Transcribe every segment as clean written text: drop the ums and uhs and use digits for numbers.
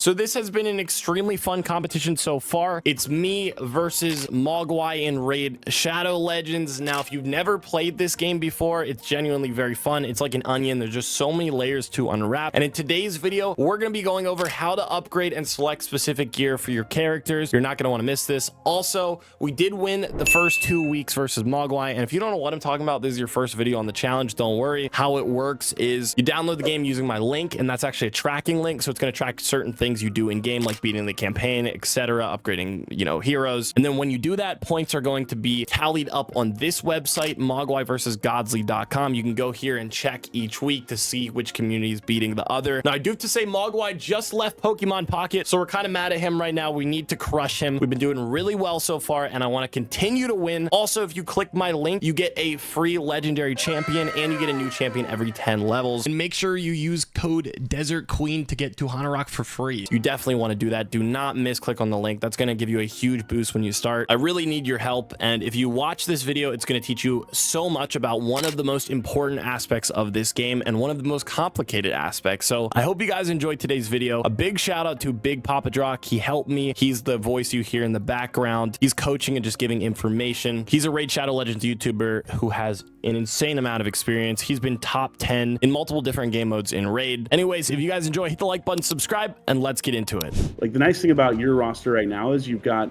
So this has been an extremely fun competition so far. It's me versus Mogwai in Raid Shadow Legends. Now, if you've never played this game before, it's genuinely very fun. It's like an onion. There's just so many layers to unwrap. And in today's video, we're going to be going over how to upgrade and select specific gear for your characters. You're not going to want to miss this. Also, we did win the first 2 weeks versus Mogwai. And if you don't know what I'm talking about, this is your first video on the challenge. Don't worry. How it works is you download the game using my link, and that's actually a tracking link. So it's going to track certain things you do in game, like beating the campaign, etc., upgrading, you know, heroes. And then when you do that, points are going to be tallied up on this website, mogwai-Godzly.com. You can go here and check each week to see which community is beating the other. Now, I do have to say Mogwai just left Pokemon Pocket, so we're kind of mad at him right now. We need to crush him. We've been doing really well so far, and I want to continue to win. Also, if you click my link, you get a free legendary champion, and you get a new champion every 10 levels. And make sure you use code Desert Queen to get Tuharak for free. You definitely want to do that. Do not misclick on the link. That's going to give you a huge boost when you start. I really need your help, and if you watch this video, it's going to teach you so much about one of the most important aspects of this game and one of the most complicated aspects. So I hope you guys enjoyed today's video. A big shout out to Big Papa Drock. He helped me. He's the voice you hear in the background. He's coaching and just giving information. He's a Raid Shadow Legends YouTuber who has an insane amount of experience. He's been top 10 in multiple different game modes in Raid. Anyways, if you guys enjoy, hit the like button, subscribe, and let's get into it. Like, the nice thing about your roster right now is you've got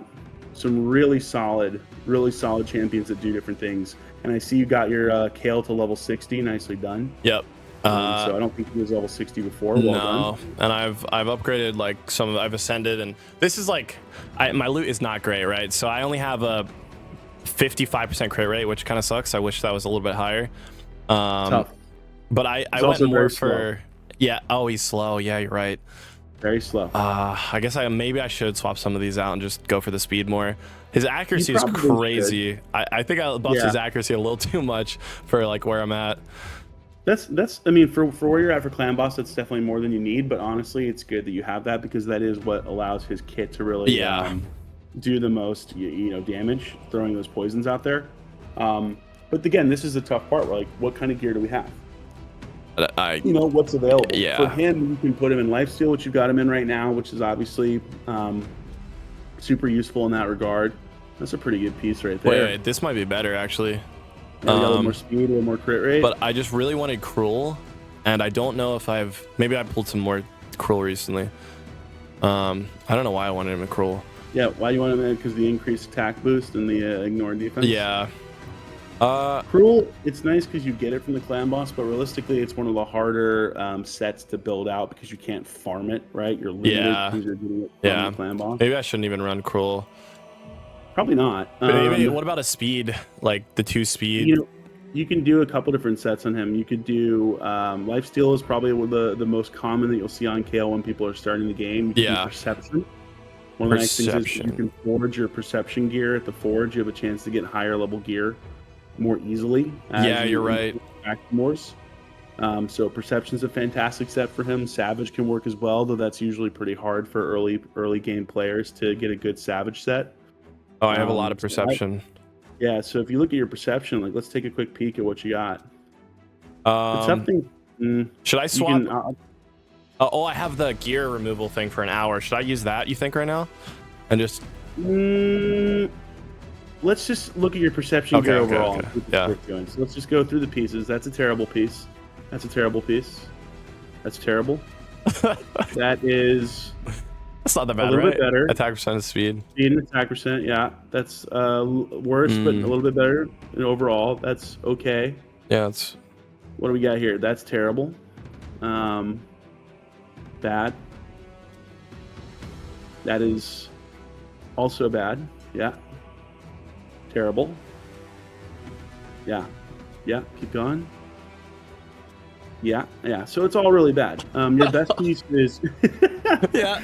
some really solid champions that do different things. And I see you got your Kael to level 60. Nicely done. Yep. So I don't think he was level 60 before. Well done. And I've upgraded like I've ascended, and this is like my loot is not great, right? So I only have a 55% crit rate, which kind of sucks. I wish that was a little bit higher. Tough. But I went more for yeah. Oh, he's slow. Yeah, you're right. Very slow. I guess maybe I should swap some of these out and just go for the speed more. His accuracy is crazy. I think I buffed his accuracy a little too much for like where I'm at. That's I mean, for where you're at for clan boss, that's definitely more than you need. But honestly, it's good that you have that, because that is what allows his kit to really do the most you know damage, throwing those poisons out there. But again, this is the tough part. Like, what kind of gear do we have? You know, what's available. For him, you can put him in lifesteal, which you've got him in right now, which is obviously super useful in that regard. That's a pretty good piece right there. Wait, this might be better actually. A little more speed, a little more crit rate. But I just really wanted cruel, and I don't know if maybe I pulled some more cruel recently. I don't know why I wanted him in cruel. Yeah, why do you want him in? Because the increased attack boost and the ignore defense. Yeah. Cruel, it's nice because you get it from the clan boss, but realistically, it's one of the harder sets to build out because you can't farm it, right? You're limited because you're getting it from the clan boss. Maybe I shouldn't even run cruel. Probably not. But maybe, what about a speed, like the 2 speed? You know, you can do a couple different sets on him. You could do lifesteal is probably the most common that you'll see on Kael when people are starting the game. You can do perception. One of the nice things is you can forge your perception gear at the forge. You have a chance to get higher level gear more easily. Yeah, you're right. So perception's a fantastic set for him. Savage can work as well, though that's usually pretty hard for early game players to get a good savage set. Oh, I have a lot of perception. Yeah, so if you look at your perception, like, let's take a quick peek at what you got. Something. Should I swap? Oh, I have the gear removal thing for an hour. Should I use that, you think, right now? And just... let's just look at your perception gear overall. Yeah. So let's just go through the pieces. That's a terrible piece. That's a terrible piece. That's terrible. That is... That's not that bad, a little bit better. Attack percent of speed. Speed and attack percent, yeah. That's worse, but a little bit better. And overall, that's okay. Yeah, it's... What do we got here? That's terrible. Bad. That is also bad. Yeah. Terrible. Yeah. Yeah, keep going. Yeah, yeah. So it's all really bad. Your best piece is yeah.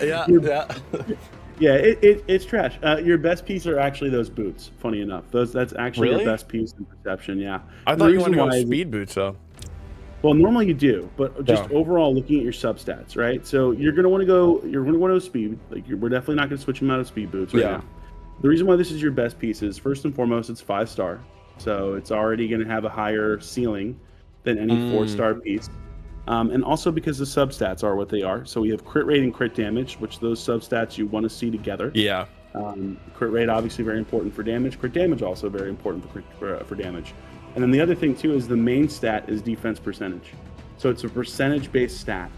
It's trash. Your best piece are actually those boots. Funny enough, that's actually your best piece in perception. Yeah. I thought you wanted to go speed boots though. Well, normally you do, but just overall looking at your substats, right? So you're gonna want to go. You're gonna want to go speed. Like, we're definitely not gonna switch them out of speed boots right now. The reason why this is your best piece is, first and foremost, it's 5-star, so it's already gonna have a higher ceiling than any 4-star piece. And also because the substats are what they are. So we have crit rate and crit damage, which those substats you want to see together. Yeah. Crit rate obviously very important for damage. Crit damage also very important for damage. And then the other thing too is the main stat is defense percentage. So it's a percentage-based stat,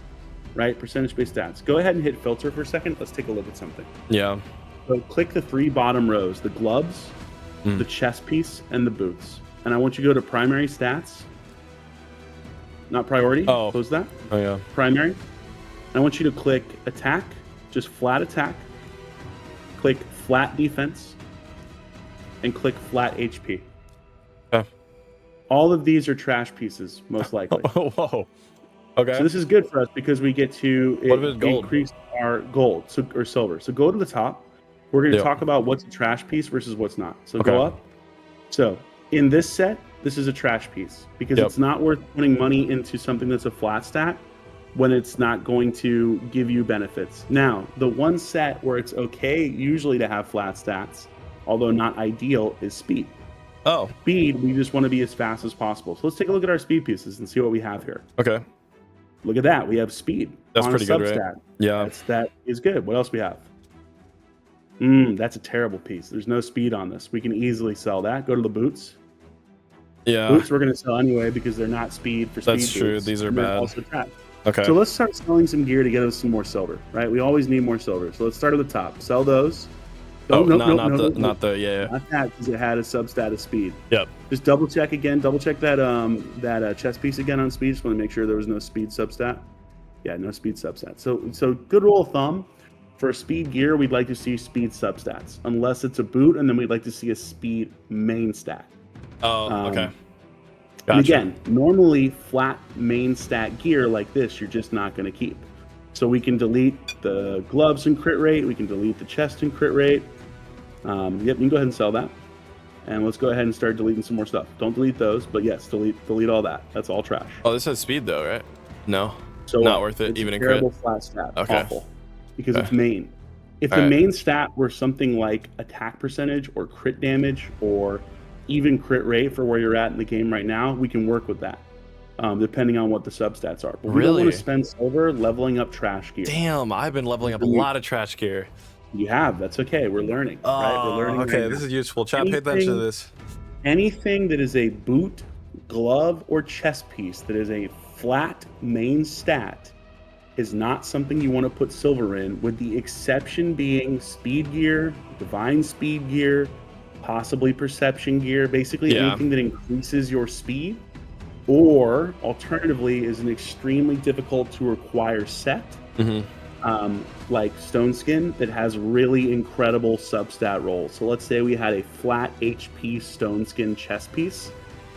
right? Percentage-based stats. Go ahead and hit filter for a second. Let's take a look at something. Yeah. So click the 3 bottom rows, the gloves, the chest piece, and the boots. And I want you to go to primary stats. Not priority. Oh. Close that. Oh, yeah. Primary. I want you to click attack, just flat attack. Click flat defense. And click flat HP. Okay. All of these are trash pieces, most likely. Whoa. Okay. So this is good for us because we get to increase our gold or silver. So go to the top. We're going to talk about what's a trash piece versus what's not. So go up. So in this set, this is a trash piece because it's not worth putting money into something that's a flat stat when it's not going to give you benefits. Now, the one set where it's okay usually to have flat stats, although not ideal, is speed. Oh. Speed, we just want to be as fast as possible. So let's take a look at our speed pieces and see what we have here. Okay. Look at that. We have speed. That's on pretty a good, substat. right? Yeah. That is good. What else we have? That's a terrible piece. There's no speed on this. We can easily sell that. Go to the boots. Yeah. Boots we're going to sell anyway because they're not speed for speed. That's true. Boots. These are And they're bad. also trash. Okay. So let's start selling some gear to get us some more silver, right? We always need more silver. So let's start at the top. Sell those. Not the Not that because it had a substat of speed. Yep. Just double check again. Double check that chest piece again on speed. Just want to make sure there was no speed substat. Yeah, no speed substat. So good rule of thumb. For speed gear, we'd like to see speed substats, unless it's a boot, and then we'd like to see a speed main stat. Oh, okay. Gotcha. And again, normally flat main stat gear like this, you're just not going to keep. So we can delete the gloves and crit rate. We can delete the chest and crit rate. Yep, you can go ahead and sell that. And let's go ahead and start deleting some more stuff. Don't delete those, but yes, delete all that. That's all trash. Oh, this has speed though, right? No. So not worth it, even in crit. Terrible flat stat. Okay. Awful. Because it's main. If the main stat were something like attack percentage or crit damage or even crit rate for where you're at in the game right now, we can work with that, depending on what the substats are. But we don't want to spend silver leveling up trash gear. Damn, I've been leveling up a lot of trash gear. You have. That's okay. We're learning. Right? We're learning. Okay, this is useful. Chat, pay attention to this. Anything that is a boot, glove, or chest piece that is a flat main stat is not something you want to put silver in, with the exception being speed gear, divine speed gear, possibly perception gear, basically anything that increases your speed, or alternatively is an extremely difficult to acquire set, like stone skin that has really incredible substat rolls. So let's say we had a flat HP stone skin chest piece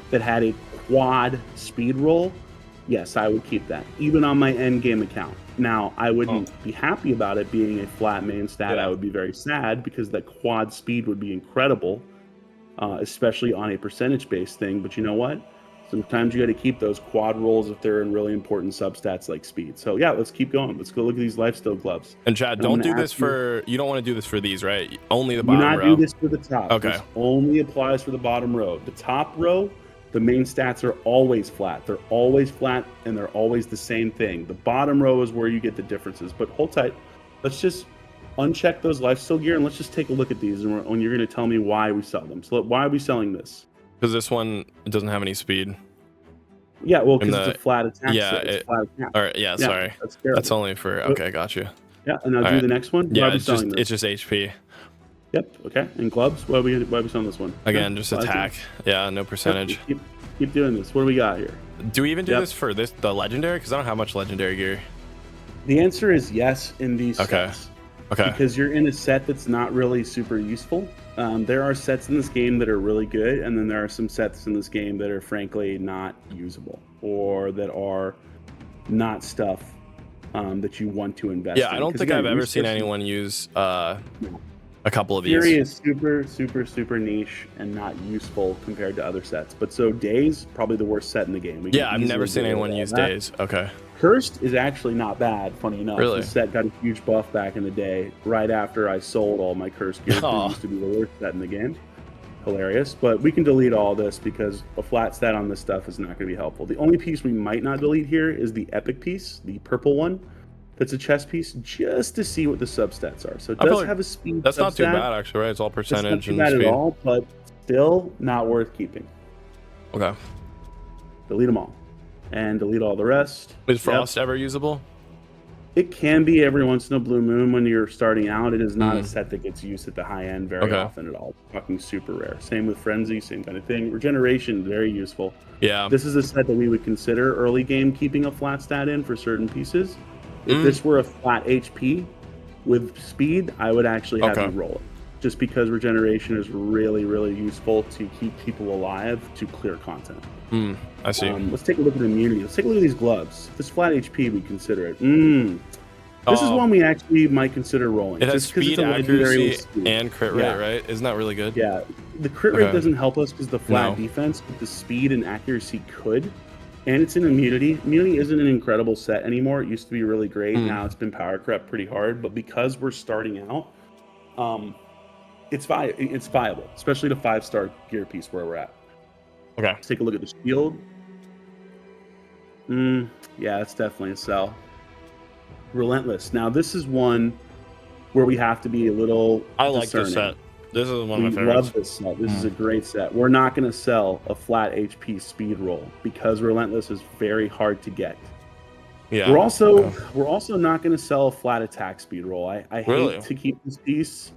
that had a quad speed roll. Yes, I would keep that, even on my end game account. Now, I wouldn't be happy about it being a flat main stat. I would be very sad because that quad speed would be incredible, especially on a percentage-based thing. But you know what? Sometimes you got to keep those quad rolls if they're in really important substats like speed. So yeah, let's keep going. Let's go look at these lifesteal gloves. And Chad, don't do this for, you don't want to do this for these, right? Only the bottom row. Do not do this for the top. Okay. This only applies for the bottom row. The top row, the main stats are always flat. They're always flat, and they're always the same thing. The bottom row is where you get the differences. But hold tight. Let's just uncheck those lifesteal gear, and let's just take a look at these, and you're going to tell me why we sell them. So why are we selling this? Because this one doesn't have any speed. Yeah, well, because it's a flat attack. Yeah, it's flat attack. All right, yeah, sorry. That's only for, okay, got you. Yeah, and now do the next one. Yeah, it's just HP. Yep, okay. And gloves, why are we selling this one? Again, just attack. Yeah, no percentage. Keep doing this. What do we got here? Do we even do this for the legendary? Because I don't have much legendary gear. The answer is yes in these sets. Okay. Because you're in a set that's not really super useful. There are sets in this game that are really good, and then there are some sets in this game that are frankly not usable, or that are not stuff that you want to invest in. Yeah, I don't think I've ever seen anyone use a couple of these. Fury is super niche and not useful compared to other sets. But so Days, probably the worst set in the game. I've never seen anyone use Days. Okay. Cursed is actually not bad, funny enough. Really? This set got a huge buff back in the day, right after I sold all my Cursed gear. It used to be the worst set in the game. hilarious. But we can delete all this because a flat stat on this stuff is not going to be helpful. The only piece we might not delete here is the epic piece, the purple one. That's a chess piece, just to see what the substats are. So it does have a speed. That's not too substat. bad, actually, right? It's all percentage It's not too and bad speed. at all, but still not worth keeping. Okay. Delete them all, and delete all the rest. Is Frost ever usable? It can be every once in a blue moon when you're starting out. It is not a set that gets used at the high end very often at all. Fucking super rare. Same with Frenzy, same kind of thing. Regeneration, very useful. Yeah. This is a set that we would consider early game keeping a flat stat in for certain pieces. If this were a flat HP with speed, I would actually have you roll it. Just because regeneration is really, really useful to keep people alive to clear content. I see. Let's take a look at immunity. Let's take a look at these gloves. This flat HP, we consider it. This is one we actually might consider rolling. It has just 'cause speed, it's a legendary accuracy, speed. and crit rate, right? Isn't that really good? Yeah. The crit rate doesn't help us because the flat defense, but the speed and accuracy could. And it's an immunity. Immunity isn't an incredible set anymore. It used to be really great. Now it's been power crept pretty hard. But because we're starting out, it's viable, especially the 5-star gear piece where we're at. Okay. Let's take a look at the shield. Yeah, it's definitely a sell. Relentless. Now, this is one where we have to be a little I like discerning. this set. This is one of my We favorites. love this set. This is a great set. We're not going to sell a flat HP speed roll because Relentless is very hard to get. Yeah. We're also not going to sell a flat attack speed roll. I hate to keep this piece,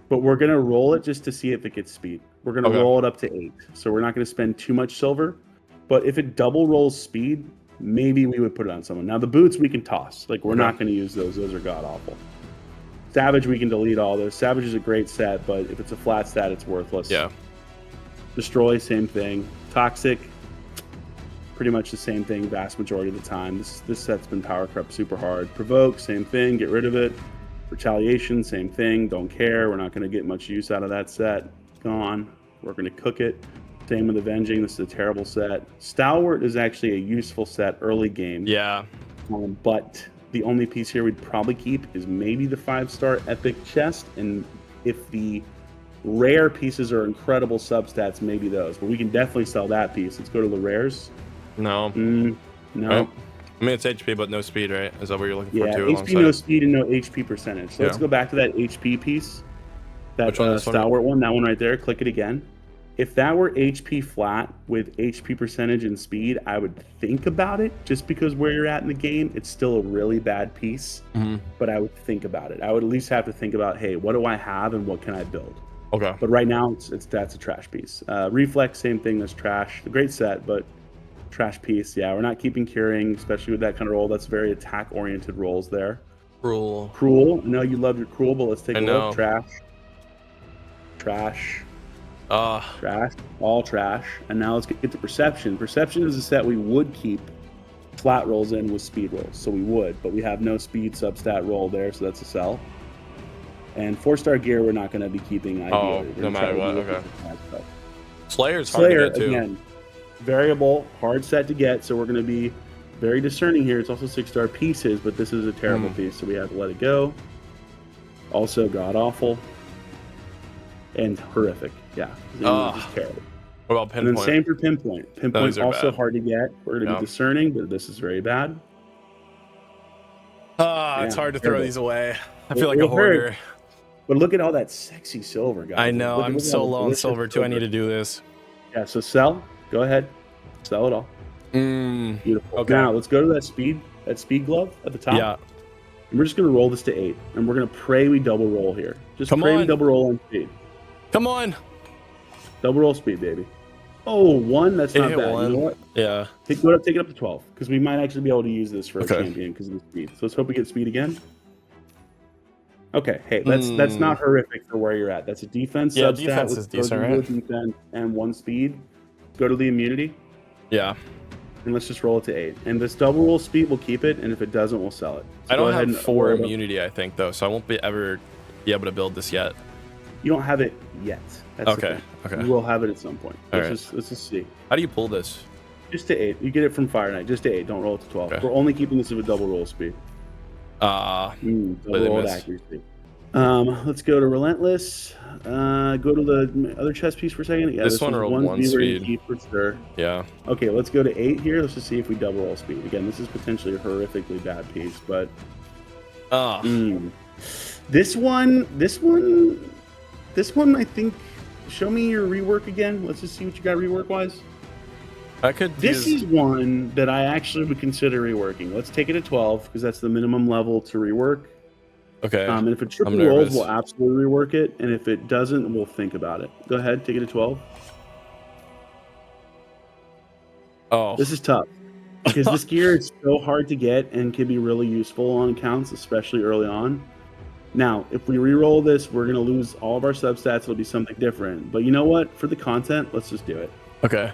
but we're going to roll it just to see if it gets speed. We're going to roll it up to 8. So we're not going to spend too much silver. But if it double rolls speed, maybe we would put it on someone. Now, the boots we can toss. Like, we're not going to use those. Those are god-awful. Savage, we can delete all this. Savage is a great set, but if it's a flat stat, it's worthless. Yeah. Destroy, same thing. Toxic, pretty much the same thing vast majority of the time. This set's been power crept super hard. Provoke, same thing. Get rid of it. Retaliation, same thing. Don't care. We're not going to get much use out of that set. Gone. We're going to cook it. Same with Avenging. This is a terrible set. Stalwart is actually a useful set early game. Yeah. But the only piece here we'd probably keep is maybe the 5-star epic chest. And if the rare pieces are incredible substats, maybe those. But we can definitely sell that piece. Let's go to the rares. No. No. Right. I mean, it's HP, but no speed, right? Is that what you're looking for, too? Yeah, HP, alongside? no speed, and no HP percentage. So let's go back to that HP piece. That Which one? Stalwart one, that one right there. Click it again. If that were HP flat with HP percentage and speed, I would think about it. Just because where you're at in the game, it's still a really bad piece. But I would think about it. I would at least have to think about, hey, what do I have and what can I build? Okay. But right now, that's a trash piece. Reflex, same thing. That's trash. A great set, but trash piece. Yeah, we're not keeping curing, especially with that kind of roll. That's very attack-oriented rolls there. Cruel. I know you love your cruel, but let's take a look. Trash. Trash. All trash. And now let's get to Perception. Perception is a set we would keep flat rolls in with speed rolls. So we would, but we have no speed substat roll there, so that's a sell. And 4-star gear we're not going to be keeping ideally. No matter what, okay. Slayer's hard Slayer, to get, too. Again, variable, hard set to get, so we're going to be very discerning here. It's also 6-star pieces, but this is a terrible piece, so we have to let it go. Also god-awful. And horrific. Yeah. It's terrible. What about Pinpoint? And then same for Pinpoint. Pinpoint's also bad. hard to get. We're going to be discerning, but this is very bad. It's hard to throw these away. I feel like a hoarder. But look at all that sexy silver, guys. I know. I'm so low on silver, too. I need to do this. Yeah, so sell. Go ahead. Sell it all. Beautiful. Okay. Now, let's go to that speed glove at the top. Yeah. And we're just going to roll this to 8. And we're going to pray we double roll here. Just Come pray we on. double roll on speed. Come on. Double roll speed, baby. Oh, 1. That's not bad. 1. You know what? Yeah. Take it up to 12. Because we might actually be able to use this for a champion because of the speed. So let's hope we get speed again. Okay. Hey, that's not horrific for where you're at. That's a defense substat. Defense is decent, right? Defense and 1 speed. Go to the immunity. Yeah. And let's just roll it to 8. And this double roll speed, we'll keep it. And if it doesn't, we'll sell it. So I don't go ahead have and 4 roll it up. immunity, I think, though, so I won't ever be able to build this yet. You don't have it yet. That's the thing. Okay. You will have it at some point. Let's just see. How do you pull this? Just to 8. You get it from Fire Knight. Just to 8. Don't roll it to 12. Okay. We're only keeping this with double roll speed. Double roll accuracy. Let's go to Relentless. Go to the other chess piece for a second. Yeah, This one rolled 1 speed. For sure. Yeah. Okay, let's go to 8 here. Let's just see if we double roll speed. Again, this is potentially a horrifically bad piece, but this one, I think. Show me your rework again. Let's just see what you got rework wise. This is one that I actually would consider reworking. Let's take it to 12 because that's the minimum level to rework. Okay. And if it triple rolls, we'll absolutely rework it. And if it doesn't, we'll think about it. Go ahead, take it to 12. Oh. This is tough because this gear is so hard to get and can be really useful on accounts, especially early on. Now, if we re-roll this, we're going to lose all of our substats. It'll be something different. But you know what? For the content, let's just do it. Okay.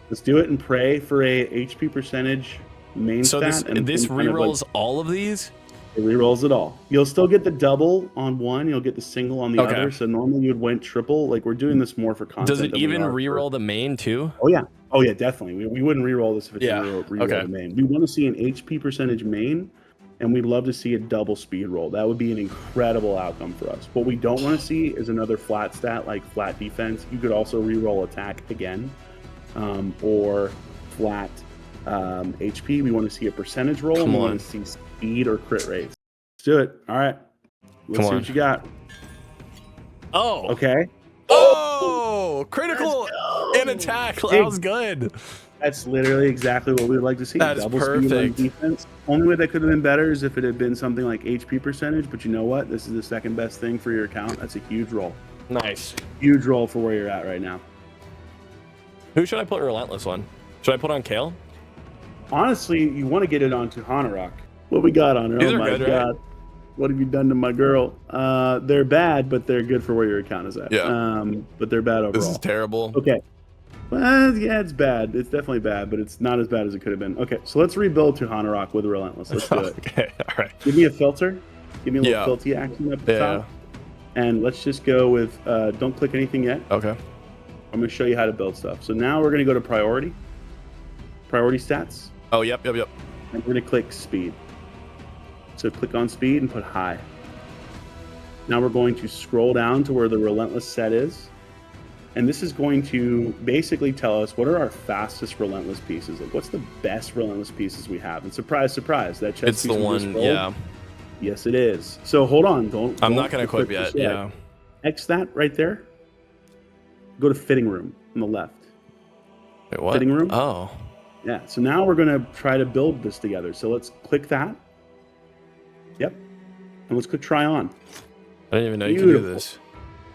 Let's do it and pray for a HP percentage main stat. So this re-rolls all of these? It re-rolls it all. You'll still get the double on one. You'll get the single on the other. So normally you'd win triple. Like we're doing this more for content. Does it even re-roll the main too? Oh yeah. Oh yeah, definitely. We wouldn't re-roll this if it didn't re-roll the main. We want to see an HP percentage main, and we'd love to see a double speed roll. That would be an incredible outcome for us. What we don't want to see is another flat stat like flat defense. You could also re-roll attack again, or flat HP. We want to see a percentage roll. And we want to see speed or crit rates. Let's do it. All right. Let's see what you got. Oh. Okay. Oh, critical and attack. That was good. That's literally exactly what we'd like to see. That's double perfect. speed on defense. Only way that could have been better is if it had been something like HP percentage. But you know what? This is the second best thing for your account. That's a huge roll. Nice. Huge roll for where you're at right now. Who should I put Relentless on? Should I put on Kael? Honestly, you want to get it onto Tuharak. What we got on her? These Oh are my good, god. right? What have you done to my girl? They're bad, but they're good for where your account is at. Yeah. But they're bad overall. This is terrible. Okay. Well, yeah, it's bad. It's definitely bad, but it's not as bad as it could have been. Okay, so let's rebuild Tuharak with Relentless. Let's do it. Okay, all right. Give me a filter. Give me a little filty action up the top. And let's just go with, don't click anything yet. Okay. I'm going to show you how to build stuff. So now we're going to go to priority stats. Oh, yep. And we're going to click speed. So click on speed and put high. Now we're going to scroll down to where the Relentless set is. And this is going to basically tell us what are our fastest Relentless pieces. Like what's the best Relentless pieces we have? And surprise, surprise, that chest It's piece the we one, just rolled, yeah. Yes, it is. So hold on. I'm not going to equip yet. Yeah. X that right there. Go to fitting room on the left. Wait, what? Fitting room? Oh. Yeah. So now we're going to try to build this together. So let's click that. Yep. And let's click try on. I didn't even know you could do this.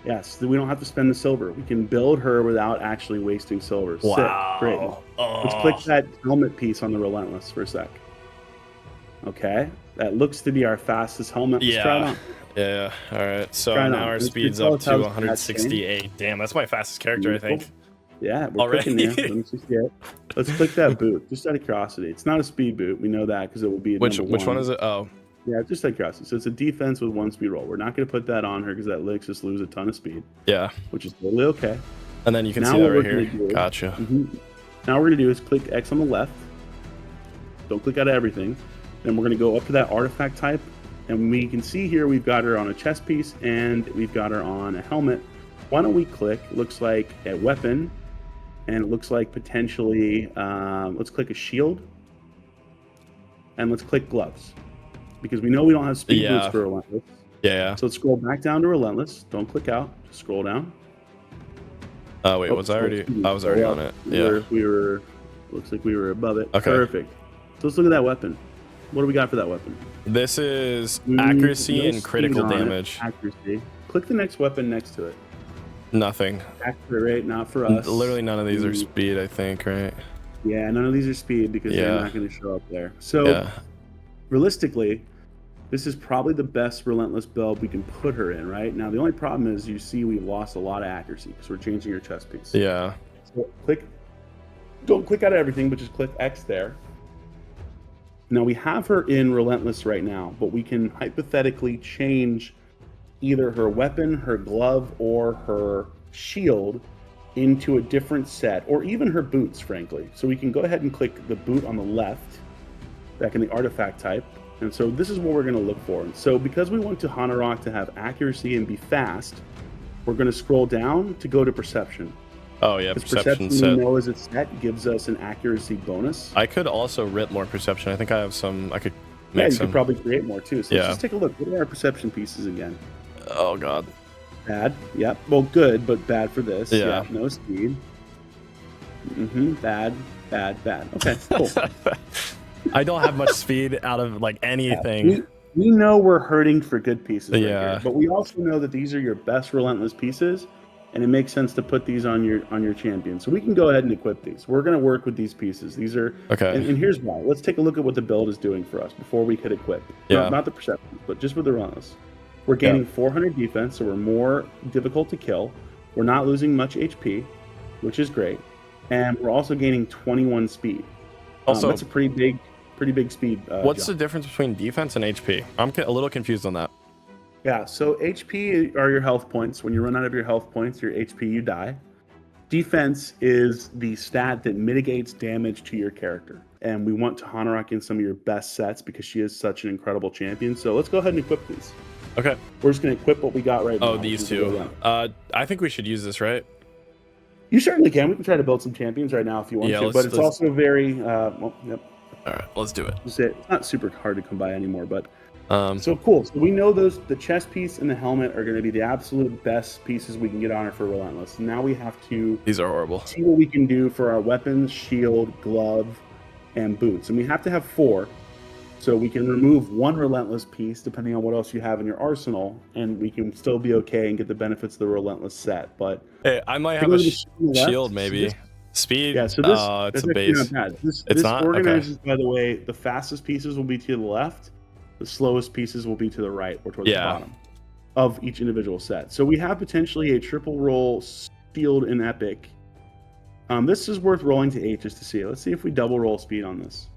Yes. We don't have to spend the silver. We can build her without actually wasting silver. Wow. Sick. Great. Let's click that helmet piece on the Relentless for a sec. Okay. That looks to be our fastest helmet. Let's try it on. Yeah. All right. So now our speed's up to 168. Damn, that's my fastest character, I think. Yeah, we're clicking there. 168. Let's click that boot, just out of curiosity. It's not a speed boot. We know that because it will be a Which one is it? Oh. Yeah, just out of curiosity. So it's a defense with 1 speed roll. We're not going to put that on her because that lets us lose a ton of speed. Yeah. Which is totally okay. And then you can see that right here. Gotcha. Now what we're going to do is click X on the left. Don't click out of everything. Then we're going to go up to that artifact type. And we can see here we've got her on a chest piece and we've got her on a helmet. Why don't we click, looks like a weapon, and it looks like potentially, let's click a shield. And let's click gloves. Because we know we don't have speed boots for Relentless. Yeah. So let's scroll back down to Relentless. Don't click out. Just scroll down. Oh, wait, I was already on it. We were, looks like we were above it. Okay. Perfect. So let's look at that weapon. What do we got for that weapon? This is accuracy and critical damage. Accuracy. Click the next weapon next to it. Nothing. Accurate rate, not for us. Literally none of these are speed, I think, right? Yeah, none of these are speed because they're not going to show up there. So realistically, this is probably the best Relentless build we can put her in, right? Now, the only problem is you see we've lost a lot of accuracy because we're changing your chest piece. Yeah. So don't click out of everything, but just click X there. Now we have her in Relentless right now, but we can hypothetically change either her weapon, her glove, or her shield into a different set, or even her boots, frankly. So we can go ahead and click the boot on the left, back in the artifact type. And so this is what we're going to look for. And so because we want Tuharak to have accuracy and be fast, we're going to scroll down to go to perception. Oh yeah, Because perception we set. know as it's set gives us an accuracy bonus. I could also rip more perception. I think I have some. I could Yeah, make you some. could probably create more too. So Yeah. let's just take a look. What are our perception pieces again? Oh god. Bad. Yep. Well, good, but bad for this. Yeah. No speed. Bad. Okay, cool. I don't have much speed out of like anything. Yeah, we know we're hurting for good pieces right Yeah. here, but we also know that these are your best Relentless pieces, and it makes sense to put these on your champion. So we can go ahead and equip these. We're going to work with these pieces. These are Okay. And here's why. Let's take a look at what the build is doing for us before we could equip. Yeah. Not the perception, but just with the Relentless. We're gaining 400 defense, so we're more difficult to kill. We're not losing much HP, which is great, and we're also gaining 21 speed. Also, that's a pretty big speed. what's jump. the difference between defense and HP? I'm a little confused on that. Yeah, so HP are your health points. When you run out of your health points, your HP, you die. Defense is the stat that mitigates damage to your character. And we want Tuharak in some of your best sets because she is such an incredible champion. So let's go ahead and equip these. Okay. We're just going to equip what we got right now. Oh, these two. I think we should use this, right? You certainly can. We can try to build some champions right now if you want to. But it's also very... well, yep. All right, let's do it. It's not super hard to come by anymore, but... So cool. So we know the chest piece and the helmet are going to be the absolute best pieces we can get on her for Relentless. Now we have to these are horrible. See what we can do for our weapons, shield, glove, and boots. And we have to have 4. So we can remove 1 Relentless piece depending on what else you have in your arsenal, and we can still be okay and get the benefits of the Relentless set. But hey, I might have a shield maybe. Speed. Yeah, so it's a base. Not bad. This not organizes, by the way, the fastest pieces will be to the left. The slowest pieces will be to the right or towards the bottom of each individual set. So we have potentially a triple roll shield in epic. This is worth rolling to 8 just to see. Let's see if we double roll speed on this.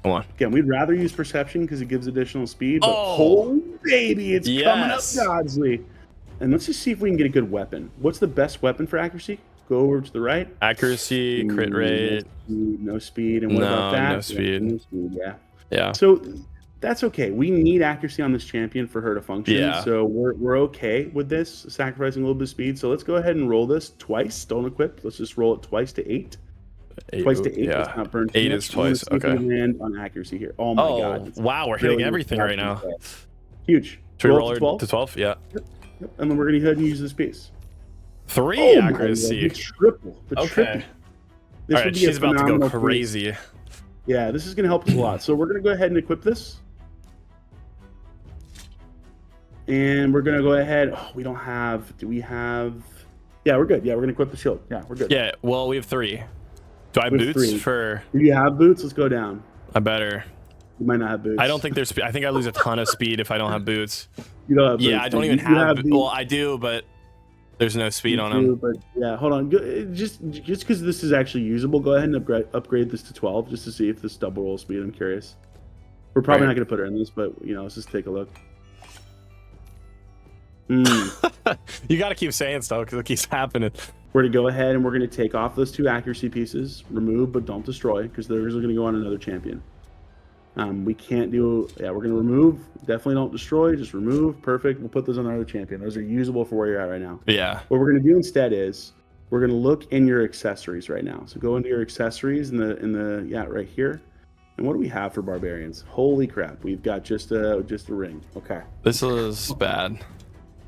Come on. Again, we'd rather use perception because it gives additional speed. But oh baby, it's coming up, Godzly. And let's just see if we can get a good weapon. What's the best weapon for accuracy? Go over to the right. Accuracy, crit rate. No speed. And what about that? No speed. No speed. Yeah. So that's okay. We need accuracy on this champion for her to function. Yeah. So we're okay with this, sacrificing a little bit of speed. So let's go ahead and roll this twice. Don't equip. Let's just roll it twice to 8. Twice to 8. Yeah. Let's not burn 8 is twice. Okay. Land on accuracy here. Oh my god. Wow, we're hitting everything right now. Huge. Should we roll to 12? Yeah. Yep. And then we're gonna go ahead and use this piece. 3 accuracy. The triple. Okay. All right, she's about to go crazy. Yeah, this is gonna help us a lot. So we're gonna go ahead and equip this. And we're gonna go ahead. Oh, we don't have. Do we have? Yeah, we're good. Yeah, we're gonna equip the shield. Yeah, we're good. Yeah. Well, we have 3. Do I have boots for? Do you have boots? Let's go down. I better. You might not have boots. I don't think there's. I think I lose a ton of speed if I don't have boots. You don't have boots. Yeah, I don't even have. Well, I do, but there's no speed on them. But yeah, hold on. Just because this is actually usable, go ahead and upgrade this to 12 just to see if this double roll speed. I'm curious. We're probably not gonna put her in this, but let's just take a look. You got to keep saying stuff because it keeps happening. We're going to go ahead and we're going to take off those 2 accuracy pieces, remove but don't destroy, because those are going to go on another champion. We can't do, we're going to remove, definitely don't destroy, just remove, perfect. We'll put those on another champion. Those are usable for where you're at right now. Yeah. What we're going to do instead is we're going to look in your accessories right now. So go into your accessories right here. And what do we have for barbarians? Holy crap, we've got just a ring. Okay. This is bad.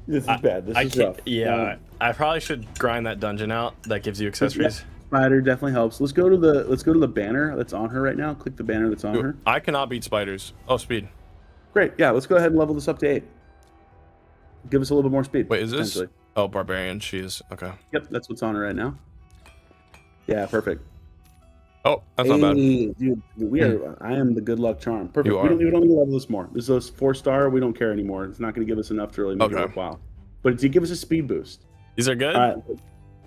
This is bad. This is rough. Yeah, I probably should grind that dungeon out. That gives you accessories. Spider definitely helps. Let's go to the banner that's on her right now. Click the banner that's on her. I cannot beat spiders. Oh, speed. Great. Yeah, let's go ahead and level this up to 8. Give us a little bit more speed. Wait, is this? Oh, barbarian. She is. Okay. Yep, that's what's on her right now. Yeah, perfect. Oh, that's not bad. Dude, I am the good luck charm. Perfect. We don't need to level this more. This is a 4-star. We don't care anymore. It's not going to give us enough to really make it worthwhile. But it did give us a speed boost. These are good. All right.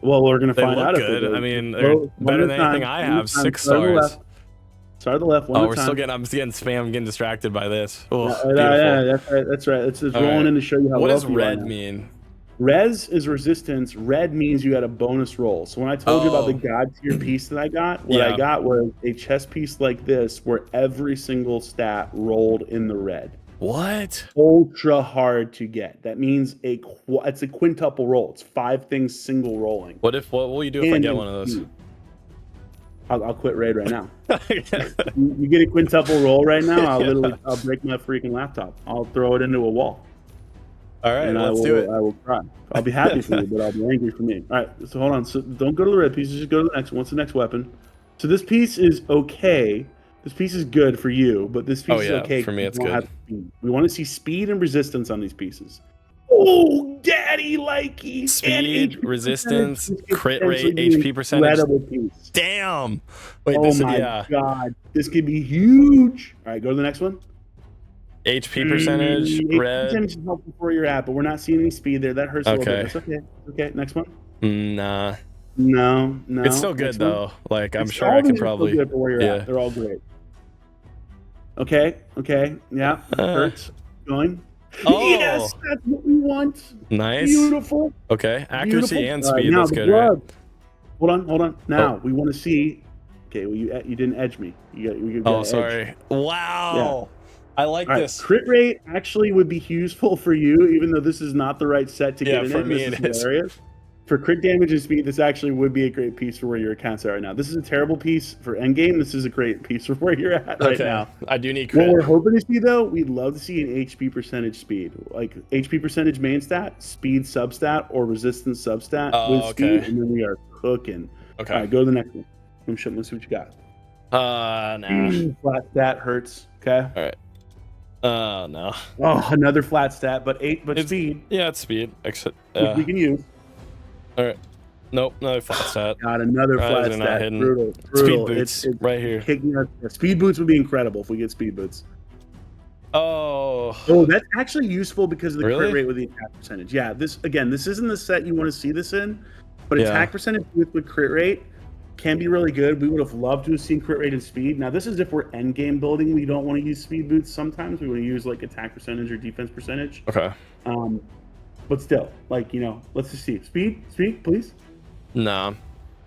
Well, we're going to find out. Good. I mean, they're better than anything I have. 6 stars. Start the left. I'm getting spam. I'm getting distracted by this. Oh, yeah, that's right. It's just rolling in to show you how. What does red mean? Res is resistance. Red means you had a bonus roll. So when I told you about the god tier piece that I got, I got was a chess piece like this where every single stat rolled in the red. What? Ultra hard to get. That means it's a quintuple roll. It's 5 things single rolling. What will you do if I get one of those? I'll quit raid right now. You get a quintuple roll right now, I'll break my freaking laptop. I'll throw it into a wall. All right, let's do it. I will cry. I'll be happy for you, but I'll be angry for me. All right, so hold on. So don't go to the red pieces. Just go to the next one. What's the next weapon? So this piece is okay. This piece is good for you, but this piece is okay. For me, it's good. We want to see speed and resistance on these pieces. Oh, daddy likey. Speed, resistance, crit rate, HP percentage. Piece. Damn. Wait, oh my god. This could be huge. All right, go to the next one. HP percentage, red. HP percentage is helpful for where you're at, but we're not seeing any speed there. That hurts a little bit. That's okay. Okay, next one. Nah. No. It's still good though. Like I'm sure I can probably. Good for where you're at. They're all great. Okay. Yeah. Hurts. Going. Oh. Yes, that's what we want. Nice. Beautiful. Okay. Accuracy Beautiful. and speed. That's good, right? Hold on. Now we want to see. Okay. Well, you didn't edge me. You got sorry. Edge. Wow. Yeah. I like this. Crit rate actually would be useful for you, even though this is not the right set to get in. For me, it is. Areas. For crit damage and speed, this actually would be a great piece for where your accounts are right now. This is a terrible piece for endgame. This is a great piece for where you're at right now. I do need crit. What we're hoping to see, though, we'd love to see an HP percentage speed. Like HP percentage main stat, speed substat, or resistance substat with speed, and then we are cooking. Okay. All right, go to the next one. Let's see what you got. Nah. Flat stat hurts. Okay. All right. No. Oh, another flat stat, but speed. Yeah, it's speed. Which we can use. All right. Nope, another flat stat. Got another flat stat. Brutal. Speed boots, it's right here. Speed boots would be incredible if we get speed boots. Oh, that's actually useful because of the crit rate with the attack percentage. Yeah, this isn't the set you want to see this in, but attack percentage with crit rate can be really good. We would have loved to have seen crit rate and speed. Now, this is if we're end game building. We don't want to use speed boots sometimes. We want to use like attack percentage or defense percentage. Okay. But still, let's just see. Speed, please. No.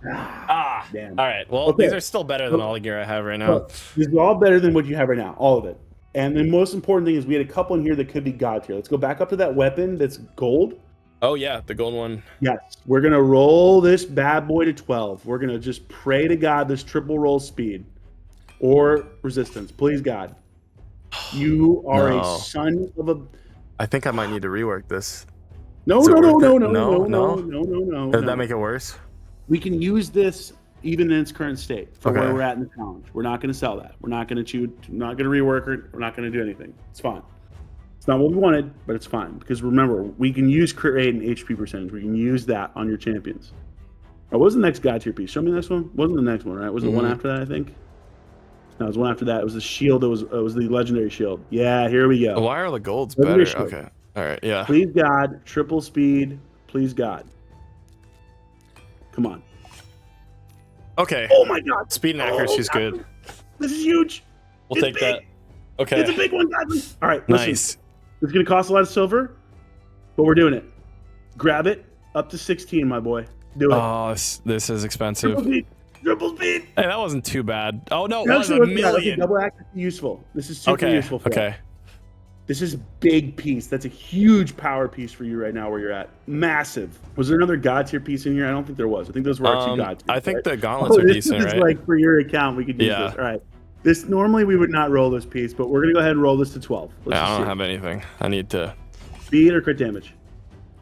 Damn. All right. Well, these are still better than all the gear I have right now. These are all better than what you have right now. All of it. And the most important thing is we had a couple in here that could be god tier. Let's go back up to that weapon that's gold. Oh, yeah. The gold one. Yes. We're going to roll this bad boy to 12. We're going to just pray to God this triple roll speed or resistance. Please, God. You are a son of a... I think I might need to rework this. No. Does Does that make it worse? We can use this even in its current state for where we're at in the challenge. We're not going to sell that. We're not going to rework it. We're not going to do anything. It's fine. It's not what we wanted, but it's fine. Because remember, we can use crit rate and HP percentage. We can use that on your champions. What was the next god tier piece? Show me this one. Wasn't the next one, right? Was the one after that, I think? No, it was one after that. It was the shield. It was the legendary shield. Yeah, here we go. Why are the golds better? Okay. All right, yeah. Please, God, triple speed. Please, God. Come on. Okay. Oh, my God. Speed and accuracy is good. This is huge. We'll take that. Okay. It's a big one, guys. All right, listen. Nice. It's going to cost a lot of silver, but we're doing it. Grab it. Up to 16, my boy. Do it. Oh, this is expensive. Triple speed. Hey, that wasn't too bad. Oh, no, it was a million. Double accuracy useful. This is super useful for us. This is a big piece. That's a huge power piece for you right now where you're at. Massive. Was there another god tier piece in here? I don't think there was. I think those were actually god tier. I think the gauntlets are decent, right? This is like for your account, we could use this. All right. This normally we would not roll this piece, but we're gonna go ahead and roll this to 12. I don't have anything. I need to. Speed or crit damage?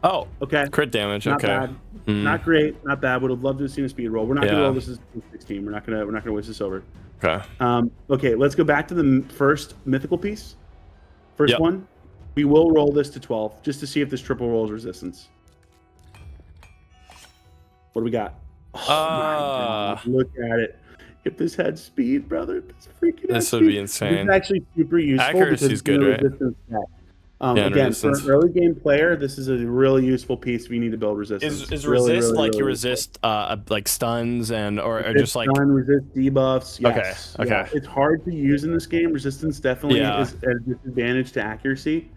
Oh, okay. Crit damage. Not bad. Not great. Not bad. Would have loved to have seen a speed roll. We're not gonna roll this as 16. We're not gonna waste this over. Okay. Okay. Let's go back to the first mythical piece. First one. We will roll this to 12 just to see if this triple rolls resistance. What do we got? Oh, look at it. If this had speed, brother, this would be insane. This is actually super useful. Accuracy is good, right? Again, for an early game player, this is a really useful piece if you need to build resistance. Is resist like you resist like stuns or just like resist debuffs? Yes. Okay. Yeah. It's hard to use in this game. Resistance definitely is at a disadvantage to accuracy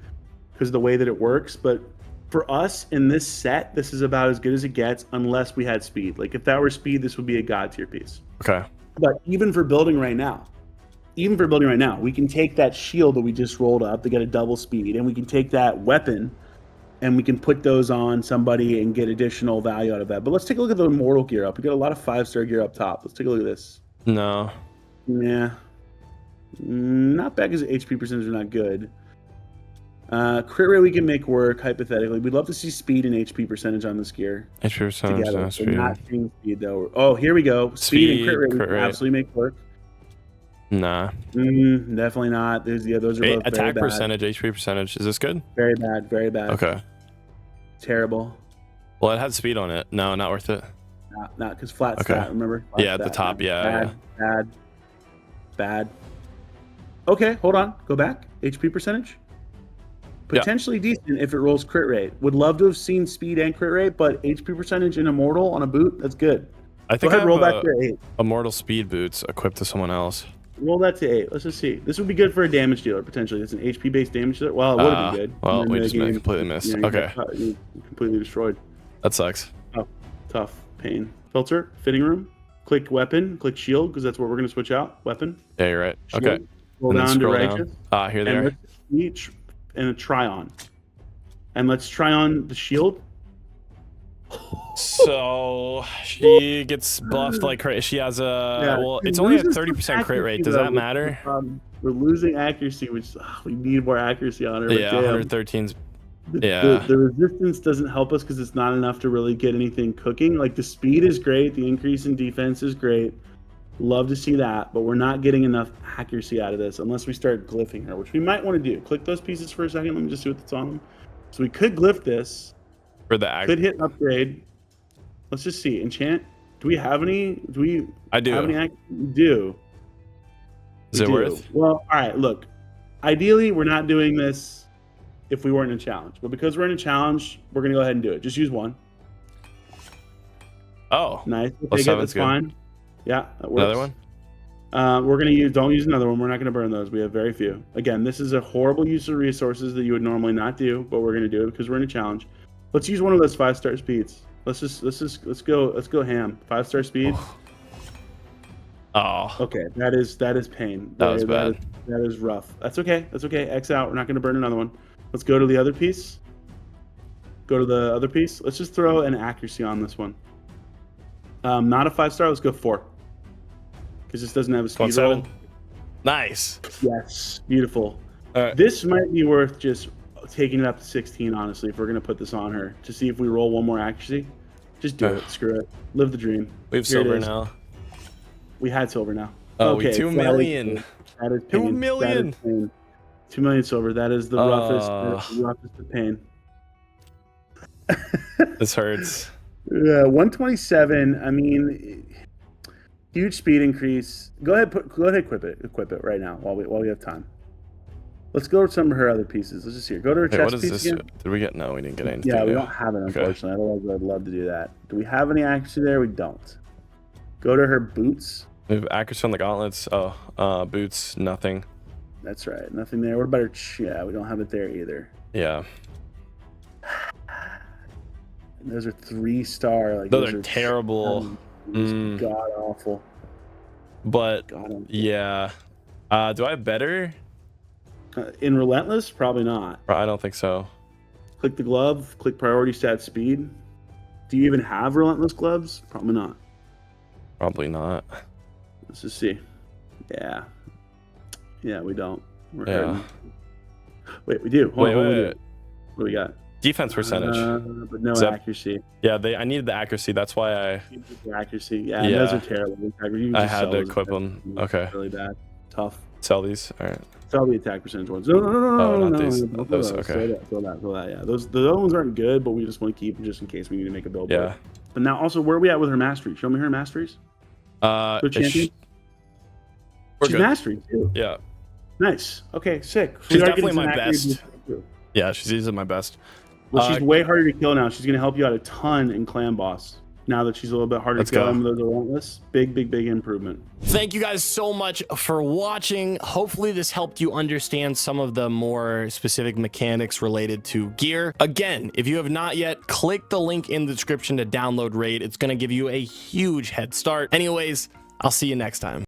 because of the way that it works. But for us in this set, this is about as good as it gets unless we had speed. Like if that were speed, this would be a god tier piece. Okay. But even for building right now, even for building right now, we can take that shield that we just rolled up to get a double speed, and we can take that weapon and we can put those on somebody and get additional value out of that. But let's take a look at the Immortal gear up. We got a lot of 5-star gear up top. Let's take a look at this. No. Yeah. Not bad because HP percentage are not good. Crit rate we can make work, hypothetically. We'd love to see speed and HP percentage on this gear. HP percentage, together. speed. Not seeing speed, though. Oh, here we go. Speed and crit rate we can absolutely make work. Nah. Definitely not. Those are both attack very bad. percentage, HP percentage. Is this good? Very bad. Very bad. Okay. Terrible. Well, it had speed on it. No, not worth it. Not because flat stat, remember? Flat yeah, at the top, Bad. Okay, hold on. Go back. HP percentage? Potentially decent if it rolls crit rate. Would love to have seen speed and crit rate, but HP percentage in Immortal on a boot, that's good. I think Go ahead, roll back to 8. Immortal speed boots equipped to someone else. Roll that to 8. Let's just see. This would be good for a damage dealer, potentially. It's an HP-based damage dealer. Well, it would have been good. Well, we just completely missed. Okay. You completely destroyed. That sucks. Oh, tough. Pain. Filter, fitting room. Click weapon, click shield, because that's what we're going to switch out. Weapon. Yeah, you're right. Shield. Okay. Roll down to righteous. Here they are. Each and a try on. And let's try on the shield. So she gets buffed like crit. She has a well, it's only a 30% crit rate. Does that matter? We're losing accuracy, which we need more accuracy on her. Yeah, 113's. The resistance doesn't help us because it's not enough to really get anything cooking. Like the speed is great, the increase in defense is great. Love to see that, but we're not getting enough accuracy out of this unless we start glyphing her, which we might want to do. Click those pieces for a second. Let me just see what's on them. So we could glyph this. For the could hit upgrade. Let's just see. Enchant. Do we have any? Do we? I do. Have any? We do. Is it worth? Well, all right. Look, ideally, we're not doing this if we weren't in a challenge, but because we're in a challenge, we're gonna go ahead and do it. Just use one. Oh, nice. We'll take it. That's fine. Yeah, that works. Another one. We're gonna use. Don't use another one. We're not gonna burn those. We have very few. Again, this is a horrible use of resources that you would normally not do, but we're gonna do it because we're in a challenge. Let's use one of those 5-star speeds. Let's go ham. 5-star speed. Oh. Okay, that is pain. That was bad. That is rough. That's okay. That's okay. X out. We're not gonna burn another one. Let's go to the other piece. Go to the other piece. Let's just throw an accuracy on this one. Not a 5-star. Let's go 4. Because this doesn't have a speed roll. Nice. Yes. Beautiful. Right. This might be worth just taking it up to 16, honestly, if we're going to put this on her. To see if we roll one more accuracy. Just do it. Screw it. Live the dream. We have silver now. We had silver now. Oh, okay, 2 million. That is pain. 2 million. 2 million silver. That is the roughest of pain. This hurts. Yeah, 127. I mean, huge speed increase. Go ahead, equip it right now while we have time. Let's go to some of her other pieces. Let's just see. Go to her chest what is piece this? Again. Did we get? No, we didn't get anything. Yeah, we don't have it, unfortunately. Otherwise, I'd love to do that. Do we have any accuracy there? We don't. Go to her boots. We have accuracy on the gauntlets. Oh, boots, nothing. That's right, nothing there. What about her? Yeah, we don't have it there either. Yeah. And those are 3-star. Like those are terrible. God awful. But yeah, do I have better? In Relentless, probably not. I don't think so. Click the glove. Click priority stat speed. Do you even have Relentless gloves? Probably not. Probably not. Let's just see. Yeah, we don't. We're hurting. Wait, we do. Wait. What do we got? Defense percentage, but no accuracy. Yeah, I needed the accuracy. That's why the accuracy. Yeah, those are terrible. I had to equip them. Okay. Really bad. Tough. Sell these. All right. Sell the attack percentage ones. No. Not these. Those. Okay. Throw that. Yeah, those the other ones aren't good, but we just want to keep them just in case we need to make a build. Yeah. But now, also, where are we at with her mastery? Show me her masteries. Good champion. She's mastery too. Yeah. Nice. Okay, sick. She's definitely my best. Yeah, she's easily my best. Well, she's way harder to kill now. She's going to help you out a ton in clan boss. Now that she's a little bit harder to kill, those Relentless. Big improvement. Thank you guys so much for watching. Hopefully this helped you understand some of the more specific mechanics related to gear. Again, if you have not yet, click the link in the description to download Raid. It's going to give you a huge head start. Anyways, I'll see you next time.